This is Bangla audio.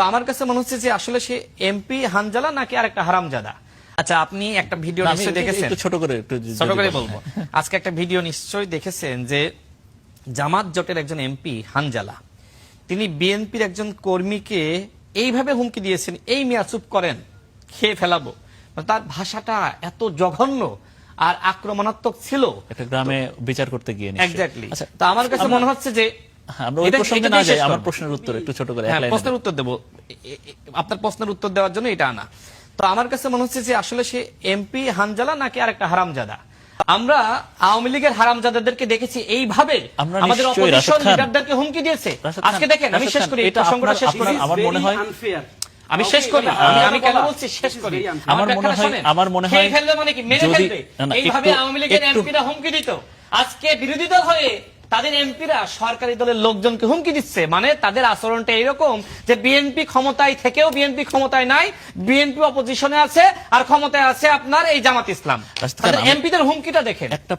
তো আমার কাছে মনে হচ্ছে যে আসলে সে এমপি হানজালা নাকি আরেকটা হারামজাদা। আচ্ছা, আপনি একটা ভিডিও নিশ্চয়ই দেখেছেন, ছোট করে বলবো। আজকে একটা ভিডিও নিশ্চয়ই দেখেছেন যে জামাত জোটের একজন এমপি হানজালা, তিনি বিএনপির একজন কর্মীকে এইভাবে হুমকি দিয়েছেন, এই মিয়া চুপ করেন, খেয়ে ফেলাবো। তার ভাষাটা এত জঘন্য আর আক্রমণাত্মক ছিল। একটা গ্রামে বিচার করতে গিয়ে এক্স্যাক্টলি। তো আমার কাছে মনে হচ্ছে যে আমরা ওই প্রসঙ্গে না যাই, আমার প্রশ্নের উত্তর একটু ছোট করে প্রশ্নের উত্তর দেব, আপনার প্রশ্নের উত্তর দেওয়ার জন্য এটা আনা। তো আমার কাছে মনে হচ্ছে যে আসলে সে এমপি হানজালা নাকি আরেকটা হারামজাদা। আমরা আওয়ামী লীগের হারামজাদাদেরকে দেখেছি এইভাবে আমাদের অপোজিশন লিডারদেরকে হুমকি দিয়েছে। আজকে দেখেন, আমি শেষ করি, প্রসঙ্গটা শেষ করি। আমার মনে হয় আমি শেষ করি, আমি কেন বলছি শেষ করি, আমার মনে হয় ফেলবে মানে কি মেরে ফেলবে, এইভাবে আওয়ামী লীগের এমপিরা হুমকি দিত। আজকে বিরোধী দল হয়ে তাদের এমপিরা সরকারি দলের লোকজনকে হুমকি দিচ্ছে। মানে তাদের আচরণটা এরকম যে বিএনপি ক্ষমতায় থেকেও বিএনপি ক্ষমতায় নাই, বিএনপি অপোজিশনে আছে আর ক্ষমতায় আছে আপনার এই জামাত ইসলাম। তাদের এমপিদের হুমকিটা দেখেন। একটা